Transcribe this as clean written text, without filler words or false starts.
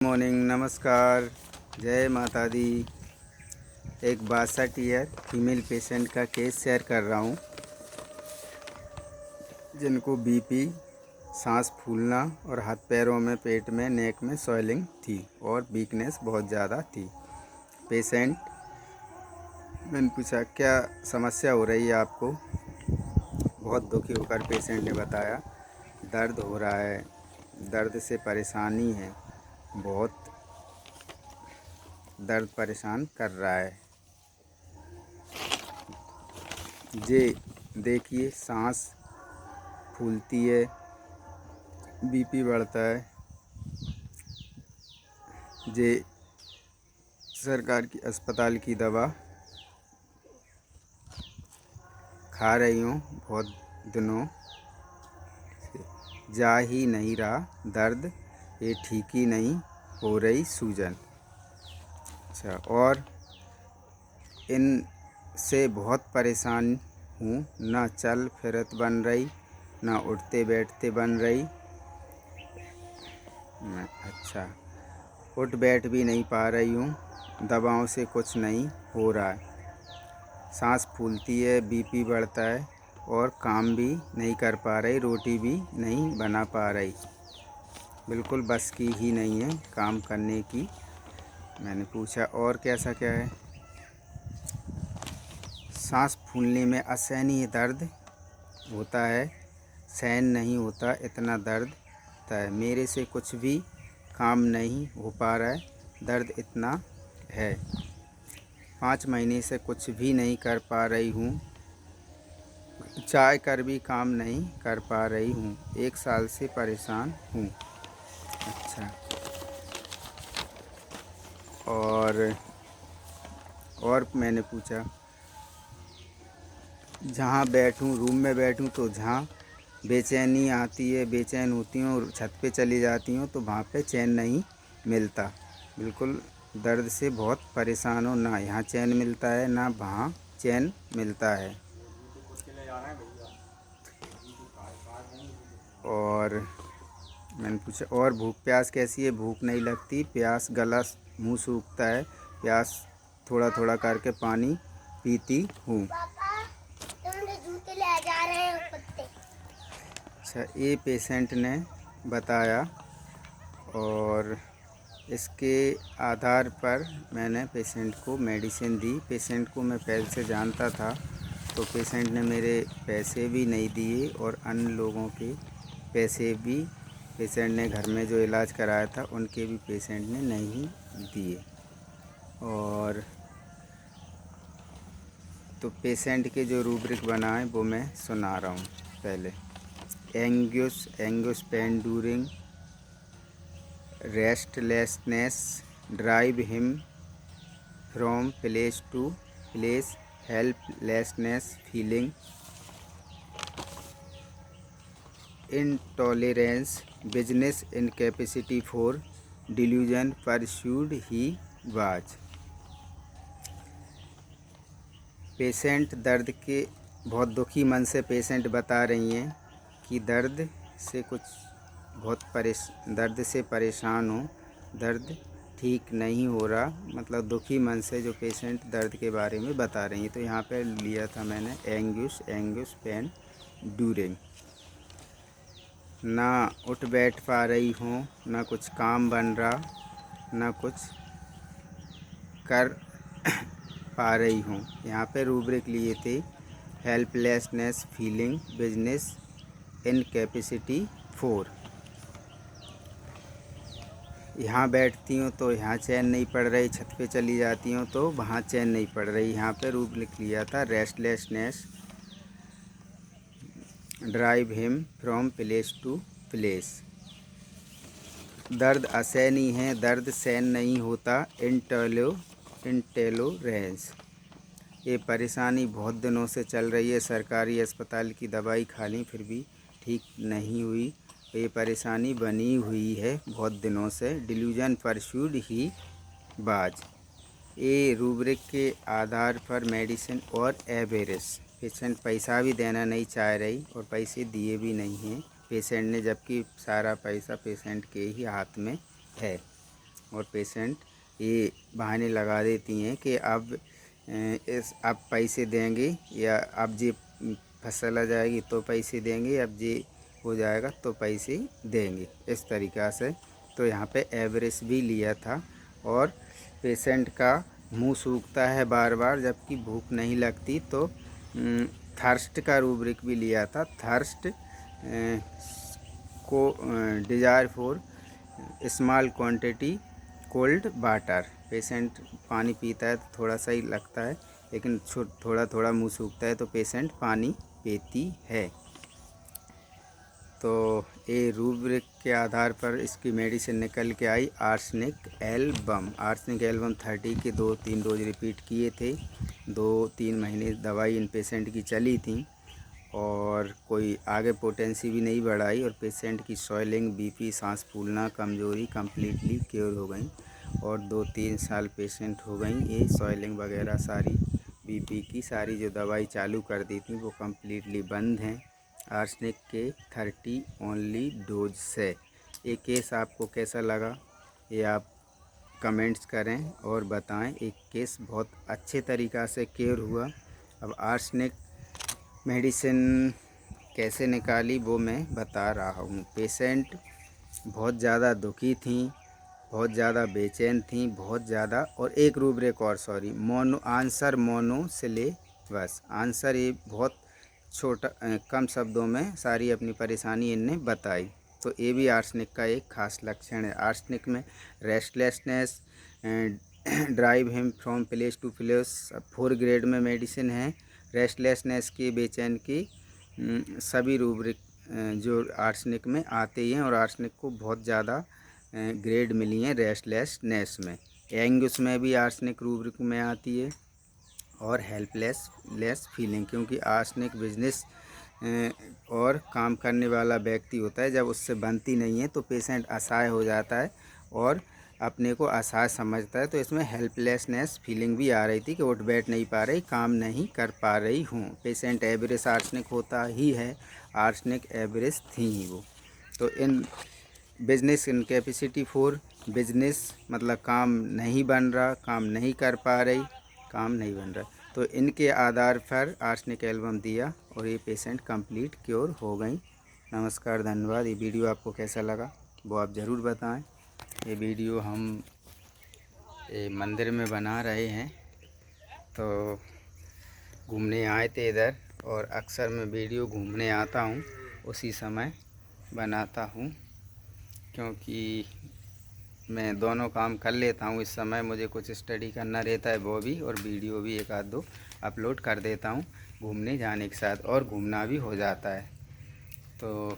Morning, नमस्कार, जय माता दी। एक 62 ईयर फीमेल पेशेंट का केस शेयर कर रहा हूँ, जिनको बीपी, सांस फूलना और हाथ पैरों में, पेट में, नेक में स्वेलिंग थी और वीकनेस बहुत ज़्यादा थी। पेशेंट, मैंने पूछा क्या समस्या हो रही है आपको। बहुत दुखी होकर पेशेंट ने बताया दर्द हो रहा है, दर्द से परेशानी है, बहुत दर्द परेशान कर रहा है। जे देखिए, सांस फूलती है, बीपी बढ़ता है। जे सरकार की अस्पताल की दवा खा रही हूँ बहुत दिनों से, जा ही नहीं रहा दर्द, ये ठीक ही नहीं हो रही सूजन। अच्छा, और इन से बहुत परेशान हूँ, ना चल फिरत बन रही, ना उठते बैठते बन रही। अच्छा, उठ बैठ भी नहीं पा रही हूँ, दवाओं से कुछ नहीं हो रहा है। सांस फूलती है, बीपी बढ़ता है और काम भी नहीं कर पा रही, रोटी भी नहीं बना पा रही। बिल्कुल बस की ही नहीं है काम करने की। मैंने पूछा और कैसा क्या है। सांस फूलने में असहनीय दर्द होता है, सहन नहीं होता, इतना दर्द होता है। मेरे से कुछ भी काम नहीं हो पा रहा है, दर्द इतना है। 5 महीने से कुछ भी नहीं कर पा रही हूँ, चाह कर भी काम नहीं कर पा रही हूँ। 1 साल से परेशान हूँ। अच्छा, और मैंने पूछा जहाँ बैठूँ, रूम में बैठूँ तो जहाँ बेचैनी आती है, बेचैन होती हूँ और छत पे चली जाती हूँ तो वहाँ पे चैन नहीं मिलता। बिल्कुल दर्द से बहुत परेशान हूँ, ना यहाँ चैन मिलता है ना वहाँ चैन मिलता है। और मैंने पूछा और भूख प्यास कैसी है। भूख नहीं लगती, प्यास, गला मुंह सूखता है, प्यास थोड़ा थोड़ा करके पानी पीती हूँ। जूते ले जा रहे हैं कुत्ते। अच्छा, ये पेशेंट ने बताया और इसके आधार पर मैंने पेशेंट को मेडिसिन दी। पेशेंट को मैं पहले से जानता था, तो पेशेंट ने मेरे पैसे भी नहीं दिए और अन्य लोगों के पैसे भी पेशेंट ने घर में जो इलाज कराया था उनके भी पेशेंट ने नहीं दिए। और तो पेशेंट के जो रूब्रिक बनाए वो मैं सुना रहा हूँ। पहले anguish pain during restlessness drive him from place to place, helplessness feeling, intolerance, business incapacity for delusion pursued he was। Patient दर्द के बहुत दुखी मन से पेशेंट बता रही हैं कि दर्द से दर्द से परेशान हूँ, दर्द ठीक नहीं हो रहा। मतलब दुखी मन से जो पेशेंट दर्द के बारे में बता रही हैं। तो यहाँ पे लिया था मैंने एंग्यूस पेन ड्यूरिंग। ना उठ बैठ पा रही हूँ, ना कुछ काम बन रहा, ना कुछ कर पा रही हूँ। यहाँ पे रूब्रिक लिए थे हेल्पलेसनेस फीलिंग, बिजनेस इनकैपेसिटी 4। यहाँ बैठती हूँ तो यहाँ चैन नहीं पड़ रही, छत पे चली जाती हूँ तो वहाँ चैन नहीं पड़ रही। यहाँ पे रूप लिख लिया था restlessness drive him from place to place. दर्द असहनीय है, दर्द सहन नहीं होता, इंटेलोरेंस। ये परेशानी बहुत दिनों से चल रही है, सरकारी अस्पताल की दवाई खा ली फिर भी ठीक नहीं हुई। ये परेशानी बनी हुई है बहुत दिनों से। डिल्यूजन परस्यूड ही बाज। ये रूब्रिक के आधार पर मेडिसिन और एवेरेज। पेशेंट पैसा भी देना नहीं चाह रही और पैसे दिए भी नहीं हैं पेशेंट ने, जबकि सारा पैसा पेशेंट के ही हाथ में है। और पेशेंट ये बहाने लगा देती हैं कि अब अब पैसे देंगे, या अब जी फसल आ जाएगी तो पैसे देंगे, अब जी हो जाएगा तो पैसे देंगे, इस तरीक़ा से। तो यहाँ पे एवरेज भी लिया था, और पेशेंट का मुंह सूखता है बार बार जबकि भूख नहीं लगती, तो थर्स्ट का रूब्रिक भी लिया था। थर्स्ट को desire for small quantity cold water. Patient पानी पीता है तो थोड़ा सा ही लगता है, लेकिन थोड़ा थोड़ा मुंह सूखता है तो पेशेंट पानी पीती है। तो ये रूब्रिक के आधार पर इसकी मेडिसिन निकल के आई आर्सेनिक एल्बम। आर्सेनिक एल्बम 30 के 2-3 डोज रिपीट किए थे। 2-3 महीने दवाई इन पेशेंट की चली थी, और कोई आगे पोटेंसी भी नहीं बढ़ाई, और पेशेंट की स्वेलिंग, बीपी, सांस फूलना, कमजोरी कम्प्लीटली क्योर हो गई। और 2-3 साल पेशेंट हो गई ये स्वेलिंग वगैरह सारी, बीपी की सारी जो दवाई चालू कर दी थी वो कम्प्लीटली बंद हैं आर्सेनिक के 30 ओनली डोज से। ये केस आपको कैसा लगा ये आप कमेंट्स करें और बताएं। एक केस बहुत अच्छे तरीक़ा से क्योर हुआ। अब आर्सेनिक मेडिसिन कैसे निकाली वो मैं बता रहा हूँ। पेशेंट बहुत ज़्यादा दुखी थी, बहुत ज़्यादा बेचैन थी, बहुत ज़्यादा। और एक रूब्रिक और, सॉरी, मोनोसिलेबस आंसर। ये बहुत छोटा कम शब्दों में सारी अपनी परेशानी इनने बताई। तो ये भी आर्सेनिक का एक खास लक्षण है। आर्सेनिक में restlessness, drive him from place to place, 4 grade में मेडिसिन है। रेस्टलेसनेस की, बेचैन की, सभी रूब्रिक जो आर्सेनिक में आते ही हैं, और आर्सेनिक को बहुत ज़्यादा ग्रेड मिली हैं रेस्टलेसनेस में। एंगस में भी आर्सेनिक रूब्रिक में आती है, और हेल्पलेस फीलिंग, क्योंकि आर्सेनिक बिजनेस और काम करने वाला व्यक्ति होता है। जब उससे बनती नहीं है तो पेशेंट असहाय हो जाता है और अपने को असहाय समझता है। तो इसमें हेल्पलेसनेस फीलिंग भी आ रही थी कि उठ बैठ नहीं पा रही, काम नहीं कर पा रही हूँ। पेशेंट एवरेज आर्सेनिक होता ही है, आर्सेनिक एवरेज थी ही वो। तो in business incapacity for business मतलब काम नहीं बन रहा, काम नहीं कर पा रही, काम नहीं बन रहा। तो इनके आधार पर आर्सेनिक एल्बम दिया और ये पेशेंट कंप्लीट क्योर हो गई। नमस्कार, धन्यवाद। ये वीडियो आपको कैसा लगा वो आप ज़रूर बताएं। ये वीडियो हम मंदिर में बना रहे हैं, तो घूमने आए थे इधर, और अक्सर मैं वीडियो घूमने आता हूँ उसी समय बनाता हूँ, क्योंकि मैं दोनों काम कर लेता हूँ। इस समय मुझे कुछ स्टडी करना रहता है वो भी, और वीडियो भी 1-2 अपलोड कर देता हूँ घूमने जाने के साथ, और घूमना भी हो जाता है। तो